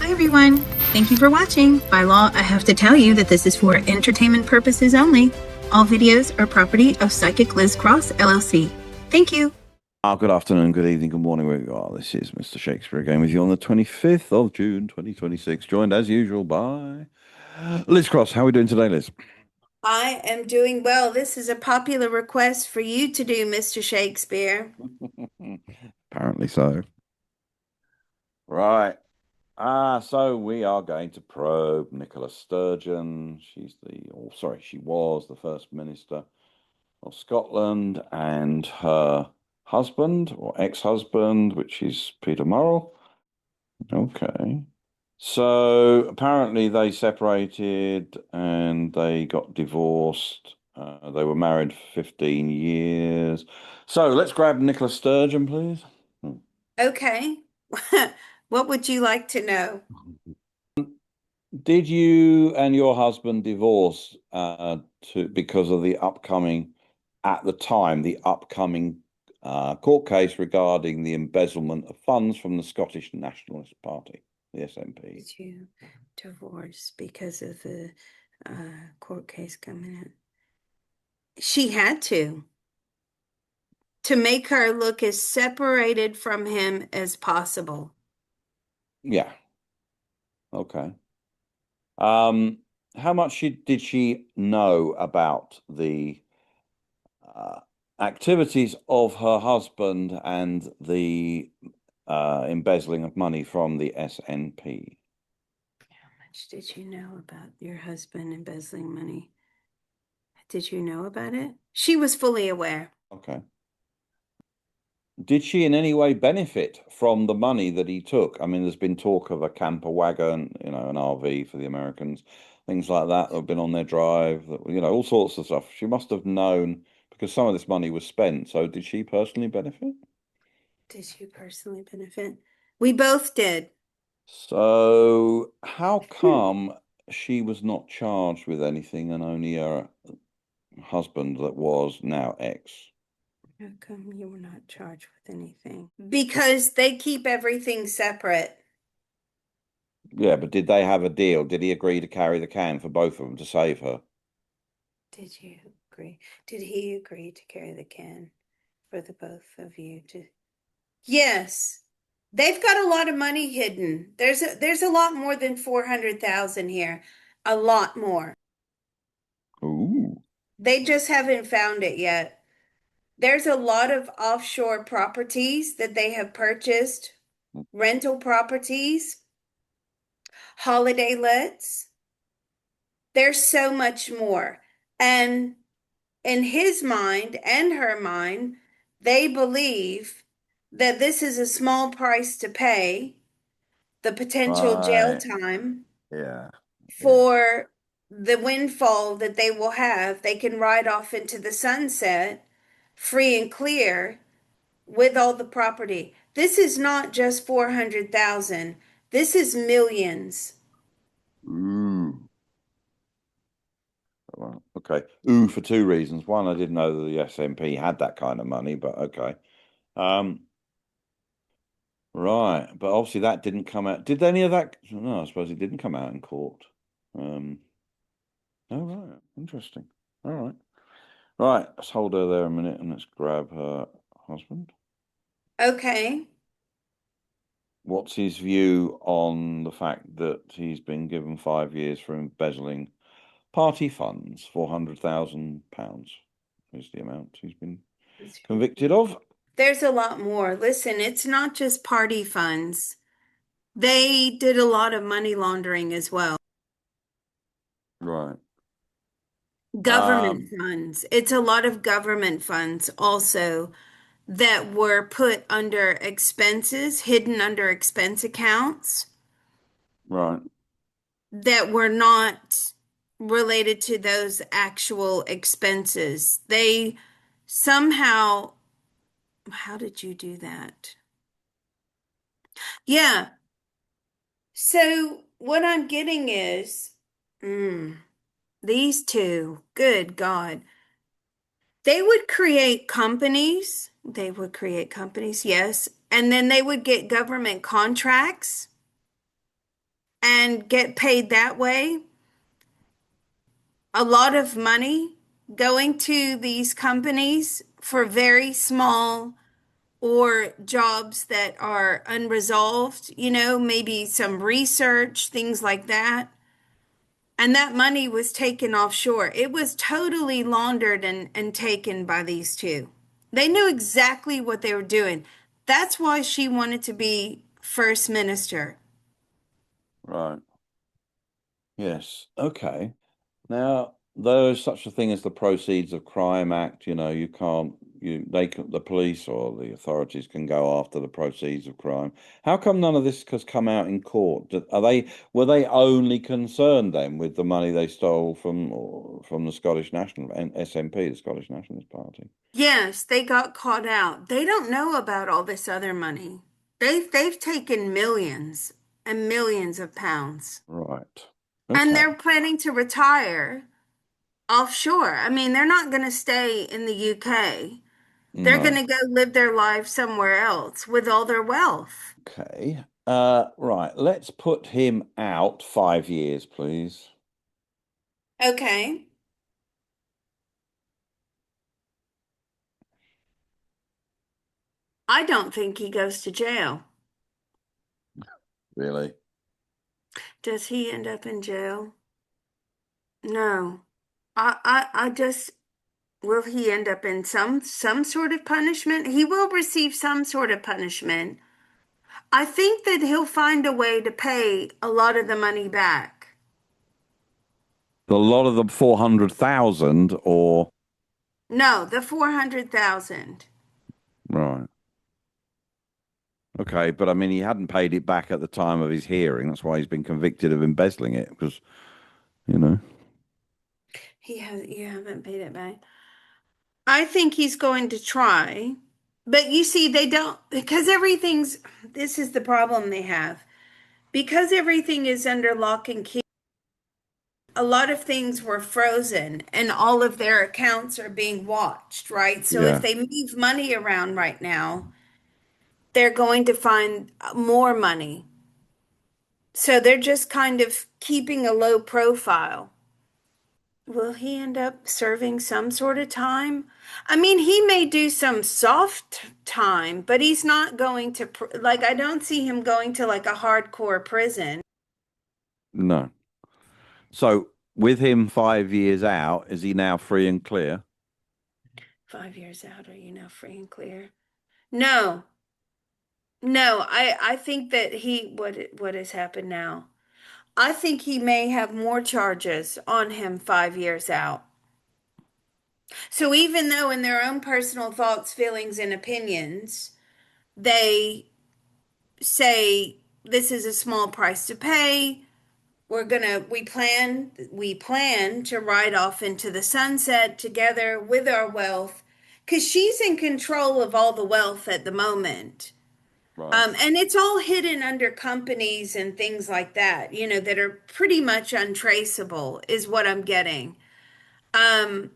Hi everyone. Thank you for watching. By law, I have to tell you that this is for entertainment purposes only. All videos are property of Psychic Liz Cross, LLC. Thank you. Good afternoon, good evening, good morning, where you are. This is Mr. Shakespeare again with you on the 25th of June, 2026, joined as usual by Liz Cross. How are we doing today, Liz? I am doing well. This is a popular request for you to do, Mr. Shakespeare. Apparently so. Right. So we are going to probe Nicola Sturgeon. She was the First Minister of Scotland, and her husband or ex-husband, which is Peter Murrell. Okay. So apparently they separated and they got divorced. They were married for 15 years. So let's grab Nicola Sturgeon, please. Okay. What would you like to know? Did you and your husband divorce because of at the time, the upcoming court case regarding the embezzlement of funds from the Scottish Nationalist Party, the SNP? Did you divorce because of the court case coming in? She had to make her look as separated from him as possible. Yeah. Okay. Um, how much did she know about the uh, activities of her husband and the embezzling of money from the SNP? How much did you know about your husband embezzling money? Did you know about it? She was fully aware. Okay. Did she in any way benefit from the money that he took? I mean, there's been talk of a camper wagon, an RV for the Americans, things like that that have been on their drive, all sorts of stuff. She must have known because some of this money was spent. So did she personally benefit? Did you personally benefit? We both did. So how come she was not charged with anything and only her husband that was now ex? How come you were not charged with anything? Because they keep everything separate. Yeah, but did they have a deal? Did he agree to carry the can for both of them to save her? Did you agree? Did he agree to carry the can for the both of you to? Yes. They've got a lot of money hidden. There's a lot more than 400,000 here. A lot more. Ooh, They just haven't found it yet. There's a lot of offshore properties that they have purchased, rental properties, holiday lets. There's so much more. And in his mind and her mind, they believe that this is a small price to pay, the potential jail right. time Yeah. Yeah. for the windfall that they will have. They can ride off into the sunset free and clear with all the property. This is not just 400,000. This is millions. Ooh. Well, okay. Ooh, for two reasons. One, I didn't know that the SMP had that kind of money, but okay. Um, right. But obviously that didn't come out. Did any of that? No, I suppose it didn't come out in court. Um, oh, right. Interesting. All right. Right. Let's hold her there a minute and let's grab her husband. Okay. What's his view on the fact that he's been given 5 years for embezzling party funds? £400,000 is the amount he's been convicted of. There's a lot more. Listen, it's not just party funds. They did a lot of money laundering as well. Right. Government funds. It's a lot of government funds also that were put under expenses, hidden under expense accounts Right. that were not related to those actual expenses. They somehow, how did you do that? Yeah. So what I'm getting is, these two, good God, they would create companies. They would create companies, yes. And then they would get government contracts and get paid that way, a lot of money going to these companies for very small or jobs that are unresolved, maybe some research, things like that. And that money was taken offshore. It was totally laundered and taken by these two. They knew exactly what they were doing. That's why she wanted to be first minister. Right. Yes. Okay. Now, there's such a thing as the Proceeds of Crime Act. You can't, the police or the authorities can go after the proceeds of crime. How come none of this has come out in court? Were they only concerned then with the money they stole from the Scottish National and SNP, the Scottish Nationalist Party? Yes, they got caught out. They don't know about all this other money. They've taken millions and millions of pounds. Right. And Okay. they're planning to retire offshore. I mean, they're not going to stay in the UK. They're going No. to go live their life somewhere else with all their wealth. Okay. Right. Let's put him out 5 years, please. Okay. I don't think he goes to jail. Really? Does he end up in jail? No. I just, will he end up in some sort of punishment? He will receive some sort of punishment. I think that he'll find a way to pay a lot of the money back. A lot of them 400,000 or No, the 400,000. right. Okay, but I mean he hadn't paid it back at the time of his hearing. That's why he's been convicted of embezzling it because, you know. You haven't paid it back. I think he's going to try, but you see, they don't, because this is the problem they have. Because everything is under lock and key, a lot of things were frozen and all of their accounts are being watched, right? So if Yeah. they move money around right now, they're going to find more money. So they're just kind of keeping a low profile. Will he end up serving some sort of time? I mean, he may do some soft time, but he's not going to, like, I don't see him going to like a hardcore prison. No. So with him 5 years out, is he now free and clear? 5 years out, are you now free and clear? No, no, I think that what has happened now? I think he may have more charges on him 5 years out. So even though in their own personal thoughts, feelings, and opinions, they say this is a small price to pay. We plan to ride off into the sunset together with our wealth because she's in control of all the wealth at the moment. Right. And it's all hidden under companies and things like that, that are pretty much untraceable, is what I'm getting. Um,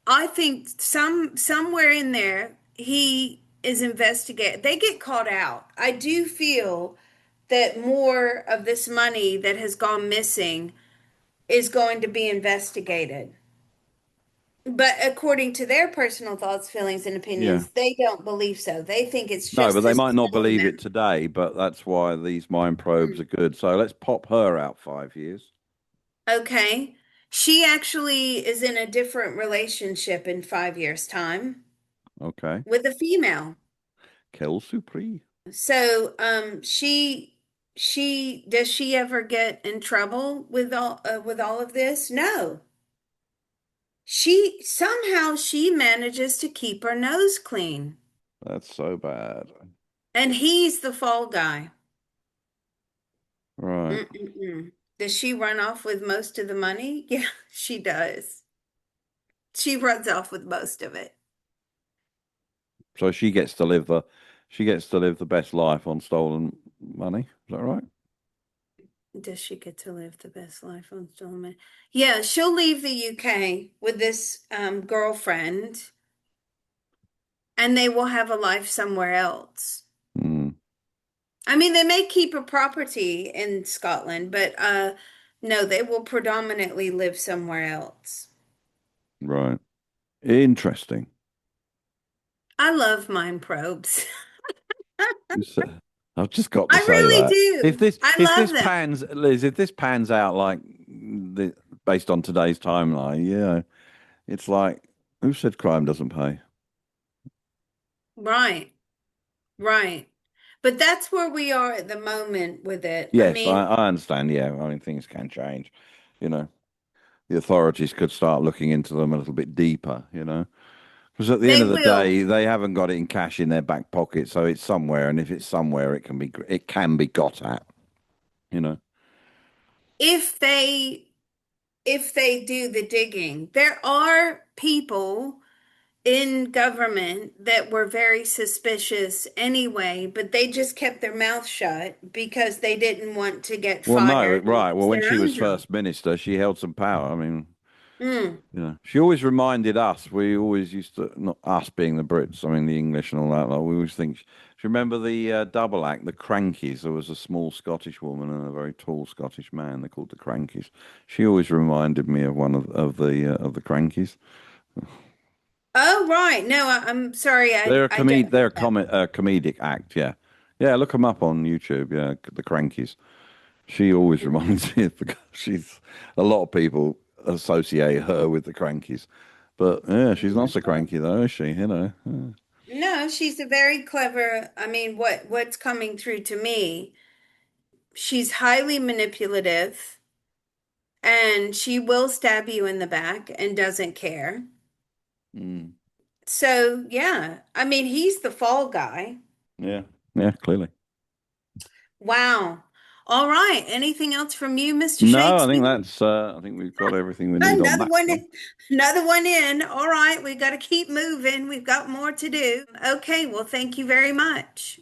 I think somewhere in there he is investigated. They get caught out. I do feel that more of this money that has gone missing is going to be investigated. But according to their personal thoughts, feelings, and Yeah. opinions, they don't believe so. They think it's No, but just they this might not believe it settlement. today, but that's why these mind probes are good. So let's pop her out 5 years. Okay. She actually is in a different relationship in 5 years' time Okay. with a female. Quelle surprise. So, she does she ever get in trouble with all of this? No. She manages to keep her nose clean, That's so bad. and he's the fall guy. Right. Mm-mm-mm. Does she run off with most of the money? Yeah, she does. She runs off with most of it. So she gets to live the best life on stolen money. Is that right? Does she get to live the best life on Stillman? Yeah, she'll leave the UK with this girlfriend, and they will have a life somewhere else. Hmm. I mean, they may keep a property in Scotland, but no, they will predominantly live somewhere else. Right. Interesting. I love mine probes. It's, I've just got I to say really that do. I if love this them. pans, Liz, if this pans out like based on today's timeline, yeah, it's like who said crime doesn't pay? Right, right. But that's where we are at the moment with it. I Yes, mean, I understand. Yeah, I mean things can change. You know, the authorities could start looking into them a little bit deeper. You know, because at the end they of the will. day, they haven't got it in cash in their back pocket, so it's somewhere, and if it's somewhere, it can be got at. You know. If they do the digging, there are people in government that were very suspicious anyway, but they just kept their mouth shut because they didn't want to get Well, no, fired and right. Well, lose when their she own was job. first minister, she held some power. I mean, Mm. you know, she always reminded us. We always used to, not us being the Brits. I mean, the English and all that. Like, we always think. Do you remember the double act, the Crankies? There was a small Scottish woman and a very tall Scottish man. They're called the Crankies. She always reminded me of one of the Crankies. Oh, right. No, I'm sorry. I don't They're know a that. comedic act. Yeah, yeah. Look them up on YouTube. Yeah, the Crankies. She always reminds me of the. She's a lot of people associate her with the Crankies, but yeah, she's not so No, cranky though, is she? You know. no, she's a very clever. I mean, what's coming through to me? She's highly manipulative and she will stab you in the back and doesn't care. Mm. So, yeah, I mean, he's the fall guy. Yeah, yeah, clearly. Wow. All right. Anything else from you, Mr. No, I Shakespeare? think that's. I think we've got everything we need on Another that one, one. another one in. All right, we got to keep moving. We've got more to do. Okay, well, thank you very much.